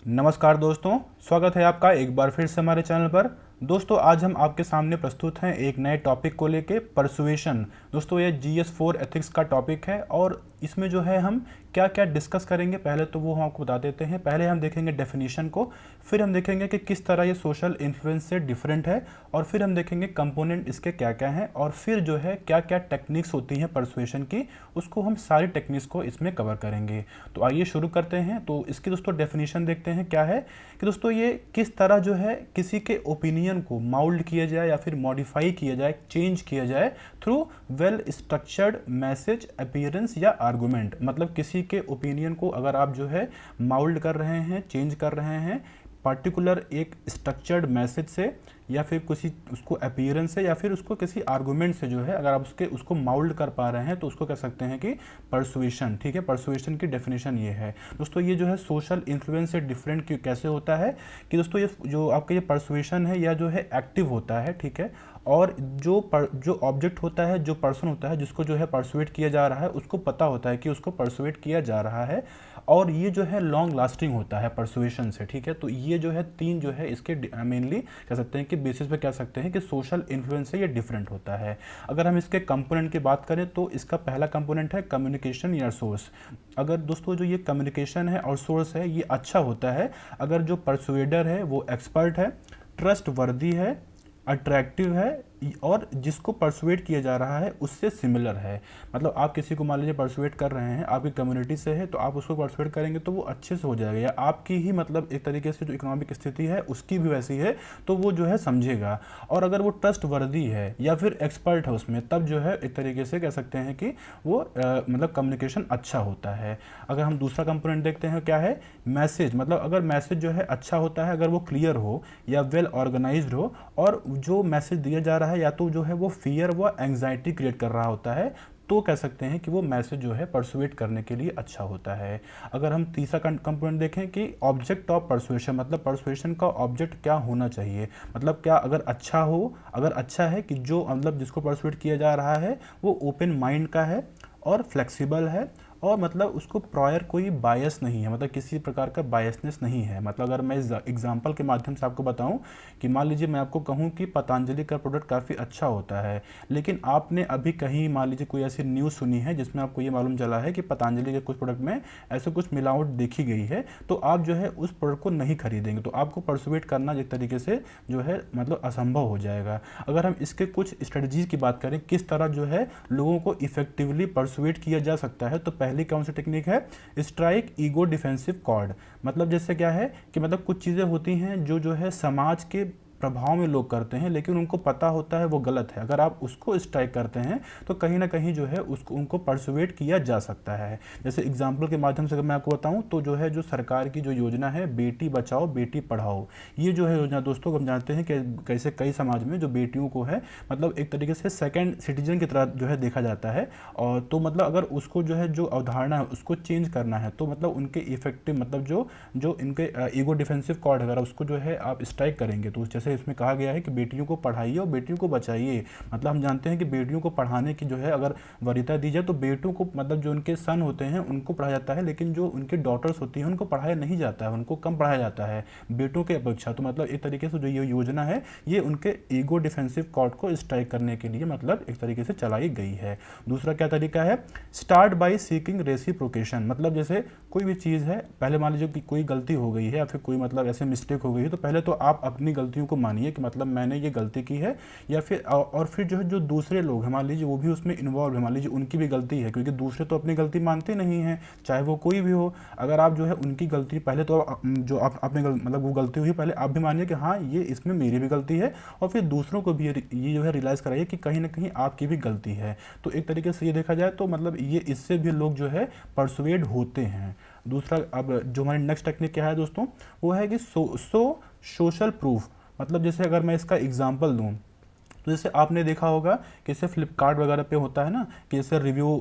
नमस्कार दोस्तों, स्वागत है आपका एक बार फिर से हमारे चैनल पर। दोस्तों आज हम आपके सामने प्रस्तुत हैं एक नए टॉपिक को लेके, परसुएशन। दोस्तों ये GS4 एथिक्स का टॉपिक है और इसमें जो है हम क्या क्या डिस्कस करेंगे पहले तो वो हम आपको बता देते हैं। पहले हम देखेंगे डेफिनेशन को, फिर हम देखेंगे कि किस तरह ये सोशल इन्फ्लुएंस से डिफरेंट है, और फिर हम देखेंगे कंपोनेंट इसके क्या क्या हैं, और फिर जो है क्या क्या टेक्निक्स होती हैं परसुएशन की, उसको हम सारी टेक्निक्स को इसमें कवर करेंगे। तो आइए शुरू करते हैं। तो इसकी दोस्तों डेफिनेशन देखते हैं क्या है कि दोस्तों ये किस तरह जो है किसी के ओपिनियन को माउल्ड किया जाए या फिर मॉडिफाई किया जाए, चेंज किया जाए through well structured message, appearance या आर्गुमेंट। मतलब किसी के ओपिनियन को अगर आप जो है माउल्ड कर रहे हैं, चेंज कर रहे हैं पर्टिकुलर एक स्ट्रक्चर्ड मैसेज से, या फिर किसी उसको अपीयरेंस से, या फिर उसको किसी आर्गुमेंट से जो है अगर आप उसको माउल्ड कर पा रहे हैं तो उसको कह सकते हैं कि परसुएशन। ठीक है, परसुएशन की डेफिनेशन ये है। दोस्तों ये जो है सोशल इन्फ्लुएंस से डिफरेंट कैसे होता है कि दोस्तों ये जो आपका ये परसुएशन है या जो है एक्टिव होता है, ठीक है, और जो ऑब्जेक्ट होता है, जो पर्सन होता है जिसको जो है परसुएट किया जा रहा है, उसको पता होता है कि उसको परसुएट किया जा रहा है, और ये जो है लॉन्ग लास्टिंग होता है परसुएशन से। ठीक है, तो ये जो है तीन जो है इसके मेनली कह सकते हैं कि बेसिस पे कह सकते हैं कि सोशल इन्फ्लुएंस से ये डिफरेंट होता है। अगर हम इसके कंपोनेंट की बात करें तो इसका पहला कंपोनेंट है कम्युनिकेशन या सोर्स। अगर दोस्तों जो ये कम्युनिकेशन है और सोर्स है ये अच्छा होता है अगर जो परसुएडर है वो एक्सपर्ट है, ट्रस्ट वर्दी है, अट्रैक्टिव है, और जिसको परसुएट किया जा रहा है उससे सिमिलर है। मतलब आप किसी को मान लीजिए परसुएट कर रहे हैं, आपकी कम्युनिटी से है, तो आप उसको परसुएट करेंगे तो वो अच्छे से हो जाएगा, या आपकी ही मतलब एक तरीके से जो इकोनॉमिक स्थिति है उसकी भी वैसी है तो वो जो है समझेगा। और अगर वो ट्रस्ट वर्दी है या फिर एक्सपर्ट है उसमें, तब जो है एक तरीके से कह सकते हैं कि वो मतलब कम्युनिकेशन अच्छा होता है। अगर हम दूसरा कंपोनेंट देखते हैं क्या है, मैसेज। मतलब अगर मैसेज जो है अच्छा होता है, अगर वो क्लियर हो या वेल ऑर्गेनाइज्ड हो, और जो मैसेज दिया जा रहा है या तो जो है वो फियर व एंग्जाइटी क्रिएट कर रहा होता है, तो कह सकते हैं कि वो मैसेज जो है परसुएट करने के लिए अच्छा होता है। अगर हम तीसरा कंपोनेंट देखें कि ऑब्जेक्ट ऑफ परसुएशन, मतलब परसुएशन का ऑब्जेक्ट क्या होना चाहिए। मतलब क्या अगर अच्छा हो, अगर अच्छा है कि जो मतलब जिसको परसुएट किया जा रहा है वो ओपन माइंड का है और फ्लेक्सिबल है, और मतलब उसको प्रायर कोई बायस नहीं है, मतलब किसी प्रकार का बायसनेस नहीं है। मतलब अगर मैं एग्जांपल के माध्यम से आपको बताऊं कि मान लीजिए मैं आपको कहूं कि पतंजलि का प्रोडक्ट काफ़ी अच्छा होता है, लेकिन आपने अभी कहीं मान लीजिए कोई ऐसी न्यूज़ सुनी है जिसमें आपको ये मालूम चला है कि पतंजलि के कुछ प्रोडक्ट में ऐसे कुछ मिलावट देखी गई है, तो आप जो है उस प्रोडक्ट को नहीं खरीदेंगे, तो आपको परसुएट करना एक तरीके से जो है मतलब असंभव हो जाएगा। अगर हम इसके कुछ स्ट्रेटजीज की बात करें किस तरह जो है लोगों को इफेक्टिवली परसुएट किया जा सकता है, तो पहली कौन सी टेक्निक है, स्ट्राइक ईगो डिफेंसिव कॉर्ड। मतलब जैसे क्या है कि मतलब कुछ चीज़ें होती हैं जो है समाज के प्रभाव में लोग करते हैं, लेकिन उनको पता होता है वो गलत है। अगर आप उसको स्ट्राइक करते हैं तो कहीं ना कहीं जो है उसको उनको परसुएट किया जा सकता है। जैसे एग्जाम्पल के माध्यम से अगर मैं आपको बताऊं तो जो है जो सरकार की जो योजना है बेटी बचाओ बेटी पढ़ाओ, ये जो है योजना दोस्तों हम जानते हैं कि कैसे कई समाज में जो बेटियों को है मतलब एक तरीके से सेकेंड सिटीजन की तरह जो है देखा जाता है। और तो मतलब अगर उसको जो है जो अवधारणा है उसको चेंज करना है, तो मतलब उनके इफेक्टिव मतलब जो जो इनके ईगो डिफेंसिव कॉर्ड अगर उसको जो है आप स्ट्राइक करेंगे, तो जैसे इसमें कहा गया है कि बेटियों को पढ़ाइए और बेटियों को बचाइए। मतलब हम जानते हैं कि बेटियों को पढ़ाने की जो है अगर वरीयता दी जाए तो बेटों को मतलब जो उनके सन होते हैं उनको पढ़ाया जाता है, लेकिन जो उनके डॉटर्स होती हैं उनको पढ़ाया नहीं जाता है, उनको कम पढ़ाया जाता है बेटों के अपेक्षा। तो मतलब एक तरीके से जो ये योजना है ये उनके ईगो डिफेंसिव कॉर्ड को स्ट्राइक करने के लिए मतलब एक तरीके से चलाई गई है। दूसरा क्या तरीका है, स्टार्ट बाय सीकिंग रेसिप्रोकेशन। मतलब जैसे कोई भी चीज़ है, पहले मान लीजिए कि कोई गलती हो गई है या फिर कोई मतलब ऐसे मिस्टेक हो गई है, तो पहले तो आप अपनी गलतियों को मानिए कि मतलब मैंने ये गलती की है, या फिर और फिर जो है जो दूसरे लोग हैं मान लीजिए वो भी उसमें इन्वॉल्व है, मान लीजिए उनकी भी गलती है, क्योंकि दूसरे तो अपनी गलती मानते नहीं हैं चाहे वो कोई भी हो। अगर आप जो है उनकी गलती पहले तो जो आप आपने मतलब वो गलती हुई पहले आप भी मानिए कि हाँ ये इसमें मेरी भी गलती है, और फिर दूसरों को भी ये जो है रियलाइज़ कराइए कि कहीं ना कहीं आपकी भी गलती है। तो एक तरीके से ये देखा जाए तो मतलब ये इससे भी लोग जो है परसुएड होते हैं। दूसरा अब जो हमारी नेक्स्ट टेक्निक क्या है दोस्तों, वो है कि सोशल प्रूफ। मतलब जैसे अगर मैं इसका एग्जांपल दूं तो जैसे आपने देखा होगा कि जैसे फ्लिपकार्ट वगैरह पे होता है ना कि जैसे रिव्यू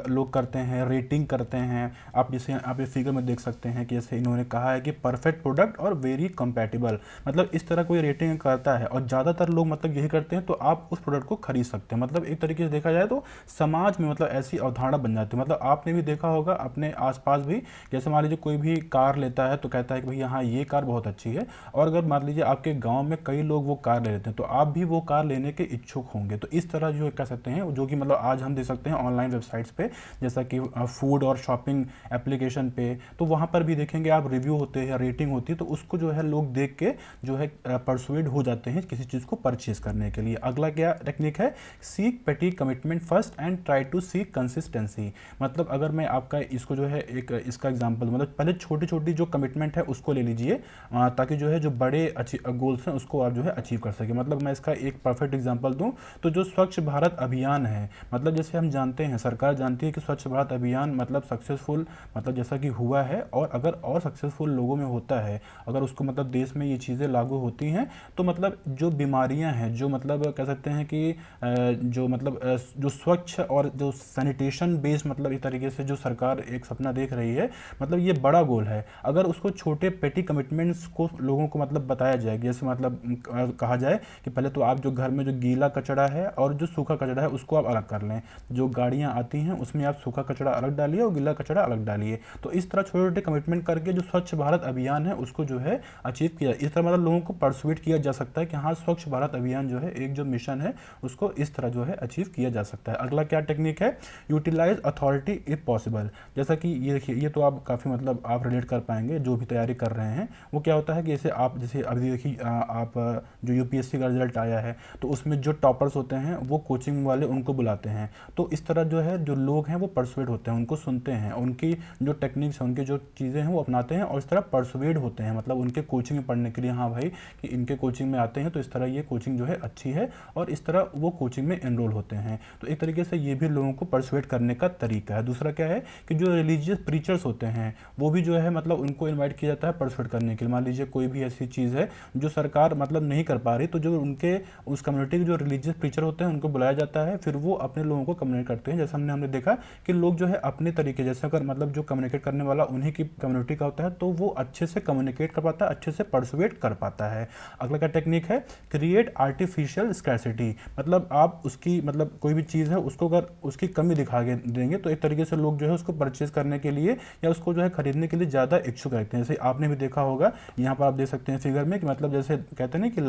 लोग करते हैं, रेटिंग करते हैं। आप जैसे आप ये फिगर में देख सकते हैं कि जैसे इन्होंने कहा है कि परफेक्ट प्रोडक्ट और वेरी कंपैटिबल, मतलब इस तरह कोई रेटिंग करता है और ज़्यादातर लोग मतलब यही करते हैं, तो आप उस प्रोडक्ट को खरीद सकते हैं। मतलब एक तरीके से देखा जाए तो समाज में मतलब ऐसी अवधारणा बन जाती है। मतलब आपने भी देखा होगा अपने आसपास भी, जैसे मान लीजिए कोई भी कार लेता है तो कहता है कि भैया हाँ ये कार बहुत अच्छी है, और अगर मान लीजिए आपके गांव में कई लोग वो कार ले लेते हैं तो आप भी वो कार लेने के इच्छुक होंगे। तो इस तरह जो कह सकते हैं, जो कि मतलब आज हम देख सकते हैं ऑनलाइन वेबसाइट्स पे, जैसा कि फूड और शॉपिंग एप्लीकेशन पे, तो वहाँ पर भी देखेंगे आप रिव्यू होते हैं, रेटिंग होती है, तो उसको जो है लोग देख के जो है परसुएड हो जाते हैं किसी चीज़ को परचेज करने के लिए। अगला क्या टेक्निक है, seek petty commitment first and try to seek consistency. मतलब अगर मैं आपका इसको जो है एक इसका एग्जांपल, मतलब पहले छोटी छोटी जो कमिटमेंट है उसको ले लीजिए, ताकि जो है जो बड़े गोल्स हैं उसको आप जो है अचीव कर सके। मतलब मैं इसका एक परफेक्ट एग्जांपल दूं तो जो स्वच्छ भारत अभियान है, मतलब जैसे हम जानते हैं, सरकार जानती है कि स्वच्छ भारत अभियान मतलब सक्सेसफुल, मतलब जैसा कि हुआ है, और अगर और सक्सेसफुल लोगों में होता है, अगर उसको मतलब देश में ये चीज़ें लागू होती हैं, तो मतलब जो बीमारियां हैं, जो मतलब कह सकते हैं कि जो मतलब जो स्वच्छ और जो सैनिटेशन बेस्ड, मतलब इस तरीके से जो सरकार एक सपना देख रही है, मतलब ये बड़ा गोल है। अगर उसको छोटे पेटी कमिटमेंट्स को लोगों को मतलब बताया जाए, जैसे मतलब कहा जाए कि पहले तो आप जो घर में जो गीला कचरा है और जो सूखा कचरा है उसको आप अलग कर लें, जो गाड़ियाँ आती हैं उसमें आप सूखा कचरा अलग डालिए और गीला कचरा अलग डालिए। तो इस तरह छोटे छोटे कमिटमेंट करके जो स्वच्छ भारत अभियान है उसको जो है अचीव किया, इस तरह मतलब लोगों को परसुएट किया जा सकता है कि हाँ स्वच्छ भारत अभियान जो है एक जो मिशन है उसको इस तरह जो है अचीव किया जा सकता है। अगला क्या टेक्निक है, यूटिलाइज अथॉरिटी इफ पॉसिबल। जैसा कि ये देखिए, ये तो आप काफ़ी मतलब आप रिलेट कर पाएंगे जो भी तैयारी कर रहे हैं। वो क्या होता है कि जैसे आप जैसे अभी देखिए आप जो यूपीएससी का रिजल्ट आया है तो उसमें जो टॉपर्स होते हैं वो कोचिंग वाले उनको बुलाते हैं। तो इस तरह जो है जो लोग हैं वो परसुएड होते हैं, उनको सुनते हैं, उनकी जो टेक्निक्स हैं, उनकी जो चीज़ें हैं वो अपनाते हैं और इस तरह परसुएड होते हैं, मतलब उनके कोचिंग में पढ़ने के लिए, हाँ भाई कि इनके कोचिंग में आते हैं तो इस तरह ये कोचिंग जो है अच्छी है, और इस तरह वो कोचिंग में एनरोल होते हैं। तो एक तरीके से ये भी लोगों को परसुएड करने का तरीका है। दूसरा क्या है कि जो रिलीजियस प्रीचर्स होते हैं वो भी जो है मतलब उनको इन्वाइट किया जाता है परसुएड करने के लिए। मान लीजिए कोई भी ऐसी चीज़ है जो सरकार मतलब नहीं कर पा रही, तो जो उनके उस कम्युनिटी के जो रिलीजियस प्रीचर होते हैं उनको बुलाया जाता है, फिर वो अपने लोगों को कम्युनिकेट करते हैं। जैसे हमने देखा कि लोग जो है अपने तरीके, जैसे अगर मतलब जो कम्युनिकेट करने वाला उन्हीं की कम्युनिटी का होता है तो वो अच्छे से कम्युनिकेट कर पाता है, अच्छे से परसुएट कर पाता है। अगला का टेक्निक है क्रिएट आर्टिफिशियल स्कैरसिटी। मतलब आप उसकी मतलब कोई भी चीज़ है उसको अगर उसकी कमी दिखा देंगे तो एक तरीके से लोग जो है उसको परचेज करने के लिए या उसको जो है खरीदने के लिए ज़्यादा इच्छुक रहते हैं। जैसे आपने भी देखा होगा, यहाँ पर आप देख सकते हैं फिगर में कि मतलब जैसे कहते हैं ना कि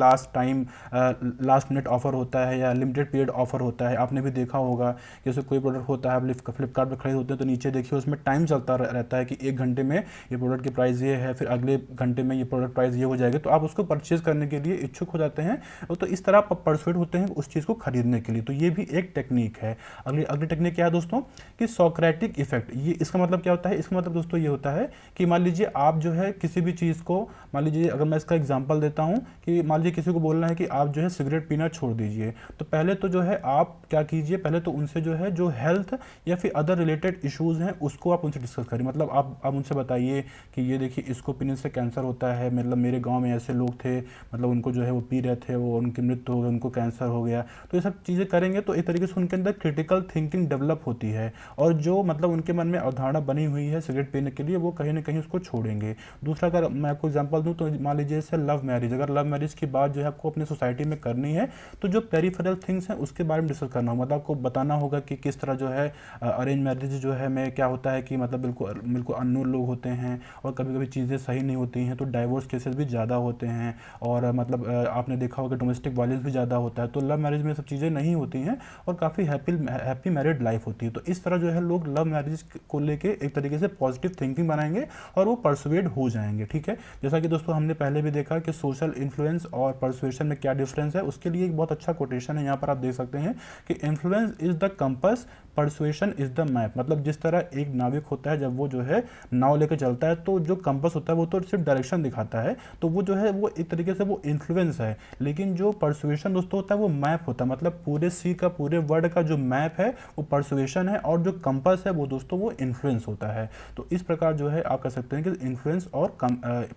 लास्ट मिनट ऑफर होता है या लिमिटेड पीरियड ऑफर होता है। आपने भी देखा होगा जैसे कोई प्रोडक्ट होता है, आप फ्लिपकार्ट पर खरीद होते हैं तो नीचे देखिए उसमें टाइम चलता रहता है कि 1 घंटे में ये प्रोडक्ट की प्राइस ये है, फिर अगले घंटे में ये प्रोडक्ट प्राइस ये हो जाएगी, तो आप उसको परचेज करने के लिए इच्छुक हो जाते हैं। तो इस तरह आप परसुएड होते हैं उस चीज़ को खरीदने के लिए। तो ये भी एक टेक्निक है। अगली टेक्निक क्या है दोस्तों कि सोक्रेटिक इफेक्ट। ये इसका मतलब क्या होता है, इसका मतलब दोस्तों ये होता है कि मान लीजिए आप जो है किसी भी चीज़ को, मान लीजिए अगर मैं इसका एग्जांपल देता हूँ कि मान लीजिए किसी को बोलना है कि आप जो है सिगरेट पीना छोड़ दीजिए, तो पहले तो जो है आप क्या कीजिए, पहले तो उनसे जो है जो हेल्थ या फिर अदर रिलेटेड इश्यूज़ हैं उसको आप उनसे डिस्कस करिए। मतलब आप उनसे बताइए कि ये देखिए इसको पीने से कैंसर होता है, मतलब मेरे गाँव में ऐसे लोग थे, मतलब उनको जो है वो पी रहे थे, वो उनकी मृत्यु हो गई, उनको कैंसर हो गया। तो ये सब चीज़ें करेंगे तो एक तरीके से उनके अंदर क्रिटिकल थिंकिंग डेवलप होती है, और जो मतलब उनके मन में अवधारणा बनी हुई है सिगरेट पीने के लिए वो कहीं ना कहीं उसको छोड़ेंगे। दूसरा अगर मैं आपको एग्जांपल दूं तो मान लीजिए जैसे लव मैरिज, अगर लव मैरिज की बात जो है आपको अपनी सोसाइटी में करनी है तो जो पेरिफेरल थिंग्स हैं उसके बारे में डिस्कस करना होगा। मतलब आपको बताना होगा कि किस तरह जो है अरेंज मैरिज जो है में क्या होता है कि मतलब बिल्कुल अननोन लोग होते हैं और कभी कभी चीज़ें सही नहीं होती हैं, तो डाइवोर्स केसेस भी ज़्यादा होते हैं, और मतलब आपने देखा होगा डोमेस्टिक वायलेंस भी ज़्यादा होता है। तो लव मैरिज में सब चीज़ें नहीं होती हैं और काफ़ी हैप्पी मैरिड लाइफ होती है। तो इस तरह जो है लोग लव मैरिज को लेके एक तरीके से पॉजिटिव थिंकिंग बनाएंगे और वो परसुएड हो जाएंगे। ठीक है, जैसा कि दोस्तों हमने पहले भी देखा कि सोशल इन्फ्लुएंस और परसुएशन में क्या डिफरेंस है, उसके लिए एक बहुत अच्छा कोटेशन है, यहाँ पर आप देख सकते हैं कि influence is the compass, persuasion is the map, मतलब जिस तरह एक नाविक होता है जब वो जो है नाव लेकर चलता है तो जो कंपास होता है वो तो सिर्फ डायरेक्शन दिखाता है, तो वो जो है वो एक तरीके से वो इन्फ्लुएंस है। लेकिन जो परसुएशन दोस्तों होता है वो मैप होता है, मतलब पूरे सी का पूरे वर्ल्ड का जो मैप है वो परसुएशन है, और जो कंपास है वो दोस्तों वो इन्फ्लुएंस होता है। तो इस प्रकार जो है आप कह सकते हैं कि इन्फ्लुएंस और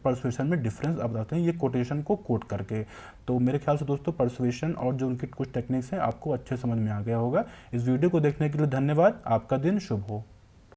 परसुएशन में डिफरेंस आप बताते हैं ये कोटेशन को कोट करके। तो मेरे ख्याल से दोस्तों परसुएशन और जो उनकी कुछ टेक्निक्स हैं आपको अच्छे समझ में आ गया होगा। इस वीडियो को देखने के लिए धन्यवाद। आपका दिन शुभ हो।